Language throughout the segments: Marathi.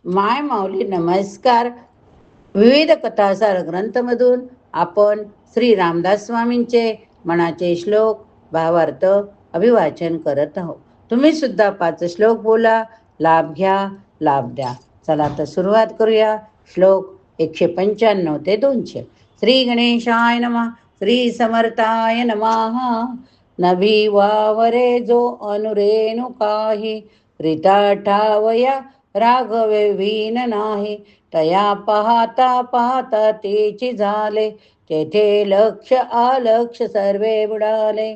माय माऊली नमस्कार. विविध कथासार ग्रंथमधून आपण श्री रामदास स्वामींचे मनाचे श्लोक भावार्थ अभिवाचन करत आहोत. तुम्ही सुद्धा 5 श्लोक बोला, लाभ घ्या, लाभ द्या. चला तर सुरुवात करूया. श्लोक 195 ते 200. श्री गणेशाय नमः. श्री समर्थाय नमः. नभी वावरे जो अनुरेणु काही, रीता ठावया राघवे वीन नाही. तया पाहता पाहता तेची झाले, तेथे लक्ष अलक्ष सर्वे बुडाले.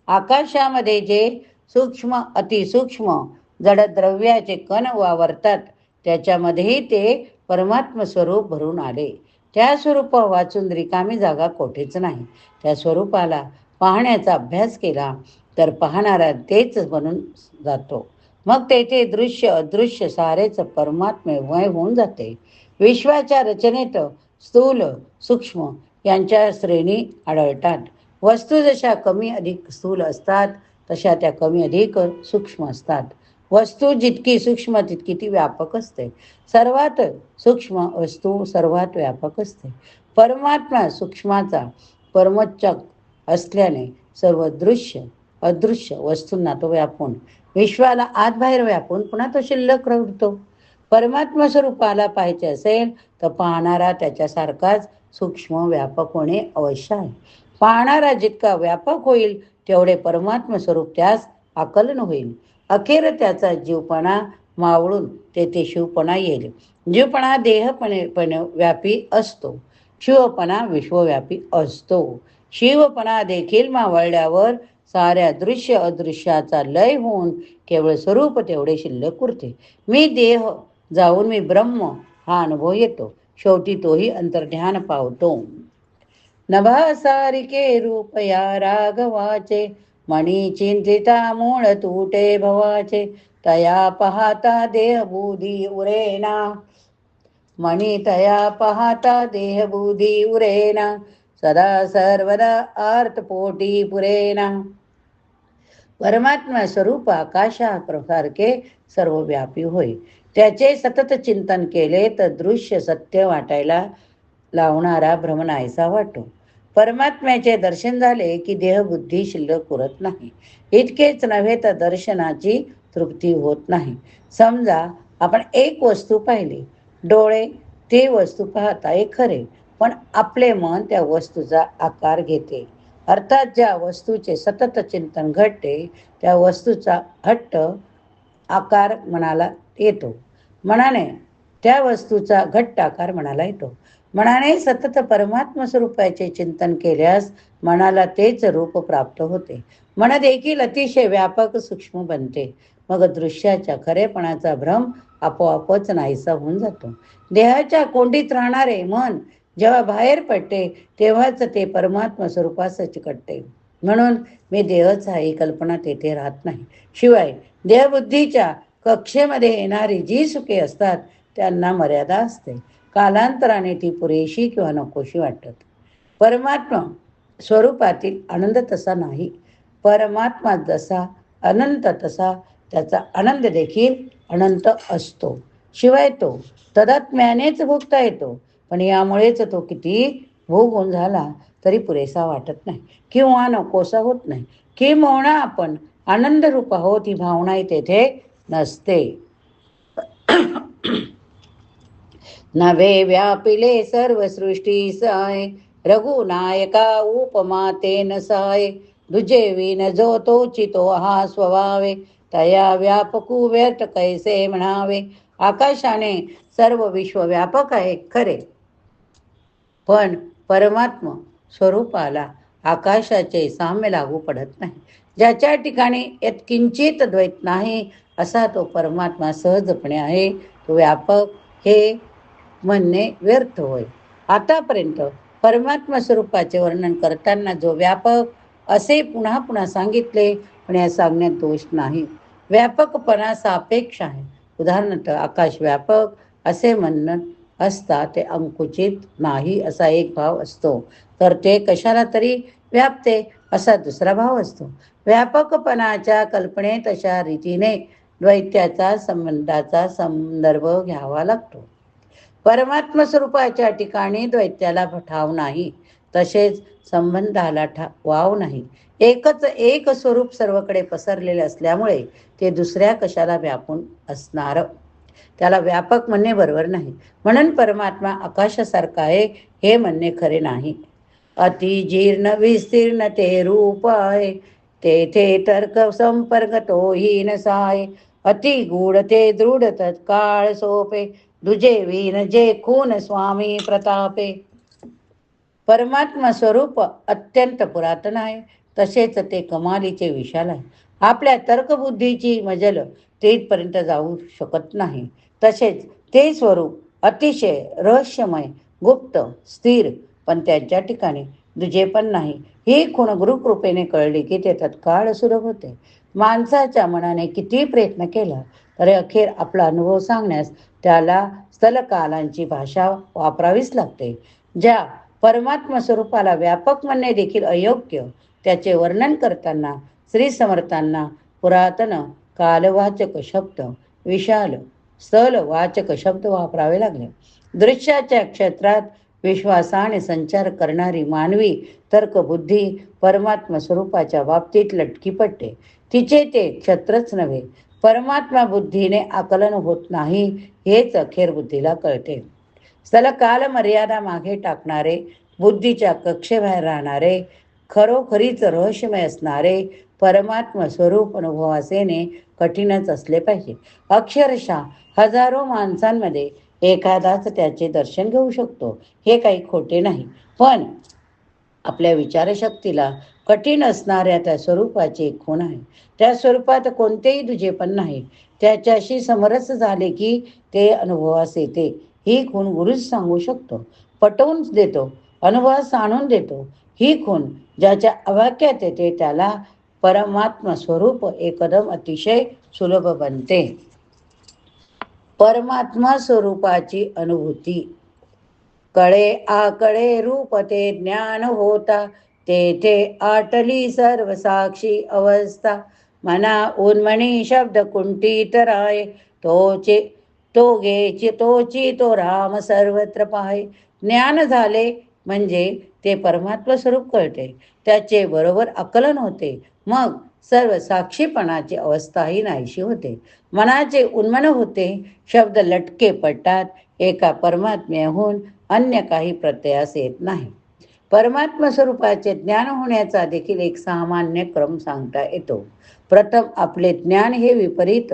आकाशामध्ये जे सूक्ष्म अतिसूक्ष्म जडद्रव्याचे कण वावरतात, त्याच्यामध्येही ते परमात्म स्वरूप भरून आले. त्या स्वरूप वाचून रिकामी जागा कोठेच नाही. त्या स्वरूपाला पाहण्याचा अभ्यास केला तर पाहणारा तेच बनून जातो. मग तेथे दृश्य अदृश्य सारेच परमात्ममय होऊन जाते. विश्वाच्या रचनेत स्थूल सूक्ष्म यांच्या श्रेणी आढळतात. वस्तू जशा कमी अधिक स्थूल असतात, तशा त्या कमी अधिक सूक्ष्म असतात. वस्तू जितकी सूक्ष्म तितकी ती व्यापक असते. सर्वात सूक्ष्म वस्तू सर्वात व्यापक असते. परमात्मा सूक्ष्माचा परमोच्चक असल्याने सर्व दृश्य अदृश्य वस्तूंना तो व्यापून, विश्वाला आत बाहेर व्यापून पुन्हा तो शिल्लक राहतो. परमात्मा स्वरूपाला पाहायचे असेल तर पाहणारा त्याच्यासारखाच सूक्ष्म व्यापक होणे अवश्य आहे. पाहणारा जितका व्यापक होईल तेवढे परमात्मा स्वरूप त्यास आकलन होईल. अखेर त्याचा जीवपणा मावळून तेथे शिवपणा येईल. जीवपणा देहपणे व्यापी असतो, शिवपणा विश्वव्यापी असतो. शिवपणा देखील मावळल्यावर साऱ्या दृश्य अदृश्याचा लय होऊन केवळ स्वरूप तेवढे शिल्लक उरते. मी देह जाऊन मी ब्रह्म हा अनुभव येतो. शेवटी तोही अंतर्ध्यान पावतो. नभासारिके रूप या राघवाचे, मणी चिंतिता मूळ तुटे भवाचे. तया पाहता देहबुधी उरेना, मणी तया पाहता देहबुधी उरेना. सदा सर्वदा आर्तपोटी पुरेना. परमात्मा स्वरूप आकाशासारखे सर्वव्यापी होय. त्याचे सतत चिंतन केले तर दृश्य सत्य वाटायला लावणारा भ्रम नाहीसा वाटतो. परमात्म्याचे दर्शन झाले की देहबुद्धी शिल्लक उरत नाही. इतकेच नव्हे तर दर्शनाची तृप्ती होत नाही. समजा आपण एक वस्तू पाहिली, डोळे ती वस्तू पाहताय खरे, पण आपले मन त्या वस्तूचा आकार घेते. अर्थात ज्या वस्तूचे सतत चिंतन घडते त्या वस्तूचा हट्ट आकार मनाला येतो. मनाने त्या वस्तूचा घट्ट आकार मनाला येतो. मनाने सतत परमात्मा स्वरूपाचे चिंतन केल्यास मनाला तेच रूप प्राप्त होते. मन देखील अतिशय व्यापक सूक्ष्म बनते. मग दृश्याच्या खरेपणाचा भ्रम आपोआपच नाहीसा होऊन जातो. देहाच्या कोंडीत राहणारे मन जेव्हा बाहेर पडते तेव्हाच ते परमात्मा स्वरूपास चिकटते. म्हणून मी देहच आहे ही कल्पना तेथे राहत नाही. शिवाय देहबुद्धीच्या कक्षेमध्ये येणारी जी सुखे असतात त्यांना मर्यादा असते. कालांतराने ती पुरेशी किंवा नकोशी वाटतात. परमात्मा स्वरूपातील आनंद तसा नाही. परमात्मा जसा अनंत तसा त्याचा आनंद देखील अनंत असतो. शिवाय तो तदात्म्यानेच भोगता येतो. पण यामुळेच तो किती भोगून झाला तरी पुरेसा वाटत नाही किंवा नकोसा होत नाही. किंवा आपण आनंद रूप आहोत ही भावनाही तेथे नसते. नभे व्यापिले सर्व सृष्टी साय, रघुनायका उपमा ते नसाय. दुजे विन जो तोची तो हा स्वभावे, तया व्यापकू व्यर्थ कैसे म्हणावे. आकाशाने सर्व विश्व व्यापक आहे खरे, पण परमात्मा स्वरूपाला आकाशाचे साम्य लागू पडत नाही. ज्याच्या ठिकाणी यत्किंचित द्वैत नाही असा तो परमात्मा सहजपणे आहे. तो व्यापक हे म्हणणे व्यर्थ होय. आतापर्यंत परमात्मा स्वरूपाचे वर्णन करताना जो व्यापक असे पुन्हा पुन्हा सांगितले, पण या सांगण्यात दोष नाही. व्यापकपणा सापेक्ष आहे. उदाहरणार्थ आकाश व्यापक असे म्हणणं असता ते अंकुचित नाही असा एक भाव असतो, तर ते कशाला तरी व्यापते असा दुसरा भाव असतो. व्यापकपणाच्या कल्पनेत अशा रीतीने द्वैत्याचा संबंधाचा संदर्भ घ्यावा लागतो. परमात्म स्वरूपाच्या ठिकाणी द्वैत्याला ठाव नाही, तसेच संबंधाला वाव नाही. एकच एक स्वरूप सर्वकडे पसरलेले असल्यामुळे ते दुसऱ्या कशाला व्यापून असणार, त्याला व्यापक म्हणणे बरोबर नाही. म्हणून परमात्मा आकाशासारखा आहे हे म्हणणे खरे नाही. अति जीर्ण विस्तीर्ण ते रूप आहे, तेथे तर्क संपर्क तोही नसाय. अति गूढ ते दृढ तत्काळ सोपे, दुजे विन जे खून स्वामी प्रतापे. परमात्मा स्वरूप अत्यंत पुरातन आहे, तसेच ते कमालीचे विशाल आहे. आपल्या तर्कबुद्धीची मजल तेथपर्यंत जाऊ शकत नाही. तसेच ते स्वरूप अतिशय रहस्यमय, गुप्त, स्थिर, पण त्यांच्या ठिकाणी दुजे पण नाही. ही खूण गुरुकृपेने कळली की ते तत्काळ सुलभ होते. माणसाच्या मनाने किती प्रयत्न केला तरी अखेर आपला अनुभव सांगण्यास त्याला स्थलकालांची भाषा वापरावीच लागते. ज्या परमात्मा स्वरूपाला व्यापक म्हणणे देखील अयोग्य, त्याचे वर्णन करताना श्री समर्थांना पुरातन कालवाचक शब्द, विशाल स्थलवाचक शब्द वापरावे लागले. दृश्याच्या क्षेत्रात विश्वासाने संचार करणारी मानवी तर्कबुद्धी परमात्मा स्वरूपाच्या बाबतीत लटकी पडते. तिचे ते क्षेत्रच नव्हे, परमात्मा बुद्धीने आकलन होत नाही हेच अखेर बुद्धीला कळते. स्थलकाल मर्यादा मागे टाकणारे, बुद्धीच्या कक्षेबाहेर राहणारे, खरोखरीच रहस्यमय असणारे परमात्मा स्वरूप अनुभवास येणे कठीणच असले पाहिजे. अक्षरशः हजारो माणसांमध्ये एखादाच त्याचे दर्शन घेऊ शकतो, हे काही खोटे नाही. पण आपल्या विचारशक्तीला कठीण असणाऱ्या त्या स्वरूपाची एक खूण आहे. त्या स्वरूपात कोणतेही दुजेपण नाही. त्याच्याशी समरस झाले की ते अनुभवास येते. ही खूण गुरुच सांगू शकतो, पटवून देतो, अनुभवास आणून देतो. ही खूण ज्याच्या अवाक्यात येते त्याला परमात्मा स्वरूप एकदम अतिशय सुलभ बनते. परमात्मा स्वरूपाची अनुभूती. कळे आकळे रूप ते ज्ञान होता, तेथे आटली सर्व साक्षी अवस्था. मना उन्मणी शब्द कुंठित राय, तोचे तो घे तोची तो राम सर्वत्र पाहे. ज्ञान झाले म्हणजे ते परमात्मा स्वरूप कळते, त्याचे बरोबर आकलन होते. मग सर्व साक्षीपणाची अवस्थाही नाहीशी होते. मनाचे उन्मन होते, शब्द लटके पडतात. एका परमात्म्याहून अन्य काही प्रत्ययास येत नाही. परमात्मा स्वरूपाचे ज्ञान होण्याचा देखील एक सामान्य क्रम सांगता येतो. प्रथम आपले ज्ञान हे विपरीत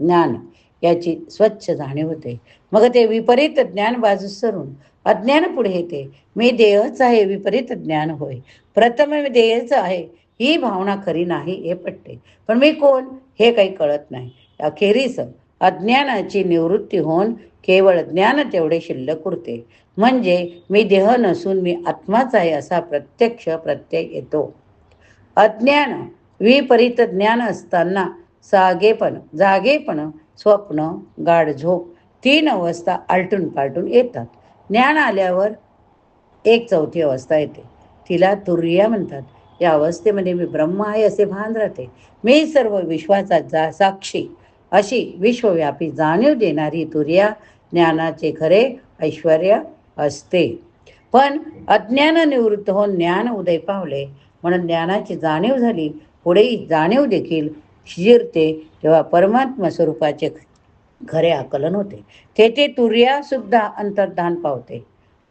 ज्ञान याची स्वच्छ जाणीव होते. मग ते विपरीत ज्ञान बाजूस सरून अज्ञान पुढे येते. मी देहच आहे विपरीत ज्ञान होय. प्रथम मी देहच आहे ही भावना खरी नाही हे पटते, पण मी कोण हे काही कळत नाही. अखेरीस अज्ञानाची निवृत्ती होऊन केवळ ज्ञान तेवढे शिल्लक उरते. म्हणजे मी देह नसून मी आत्माच आहे असा प्रत्यक्ष प्रत्यय येतो. अज्ञान विपरीत ज्ञान असताना जागेपण, स्वप्न, गाढ झोप, तीन अवस्था आलटून पालटून येतात. ज्ञान आल्यावर एक चौथी अवस्था येते, तिला तुर्या म्हणतात. या अवस्थेमध्ये मी ब्रह्म आहे असे भान राहते. मी सर्व विश्वाचा साक्षी अशी विश्वव्यापी जाणीव देणारी तुर्या ज्ञानाचे खरे ऐश्वर्य असते. पण अज्ञान निवृत्त होऊन ज्ञान उदय पावले म्हणून ज्ञानाची जाणीव झाली, पुढे जाणीव देखील शिरते, तेव्हा परमात्मा स्वरूपाचे खरे आकलन होते. तेथे तुर्या सुद्धा अंतर्धान पावते.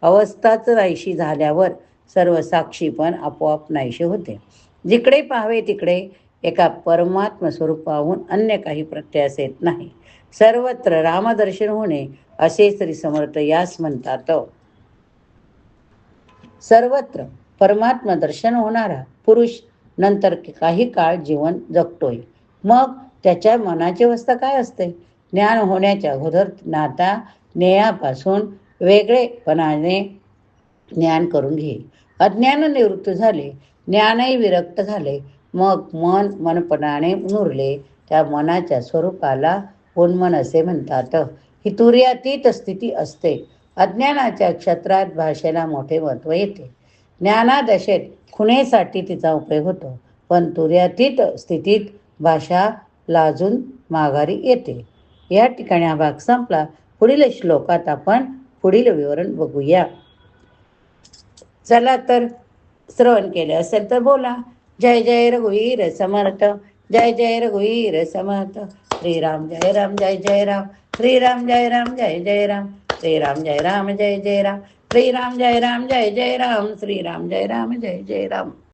अवस्थाच नाहीशी झाल्यावर सर्व साक्षी पण आपोआप नाहीशी होते. जिकडे पाहावे तिकडे एका परमात्मा स्वरूपाहून अन्य काही प्रत्यास येत नाही. सर्वत्र रामदर्शन होणे असे श्री समर्थ यास म्हणतात. सर्वत्र परमात्मा दर्शन होणारा पुरुष नंतर काही काळ जीवन जगतोय. मग त्याच्या मनाची अवस्था काय असते? ज्ञान होण्याच्या अगोदर नाता ज्ञेयापासून वेगळेपणाने ज्ञान करून घे. अज्ञान निवृत्त झाले, ज्ञानही विरक्त झाले, मग मनपणाने नुरले, त्या मनाच्या स्वरूपाला उन्मन असे म्हणतात. ही तुर्यातीत स्थिती असते. अज्ञानाच्या क्षेत्रात भाषेला मोठे महत्त्व येते. ज्ञानादशेत खुणेसाठी तिचा उपयोग होतो, पण तुर्यातीत स्थितीत भाषा लाजून माघारी येते. या ठिकाणी हा भाग संपला. पुढील श्लोकात आपण पुढील विवरण बघूया. चला तर श्रवण केले असेल तर बोला. जय जय रघुवीर समर्थ, जय जय रघुवीर समर्थ. श्रीराम जय राम जय जय राम, श्रीराम जय राम जय जय राम, श्रीराम जय राम जय जय राम, श्रीराम जय राम जय जय राम, श्रीराम जय राम जय जय राम.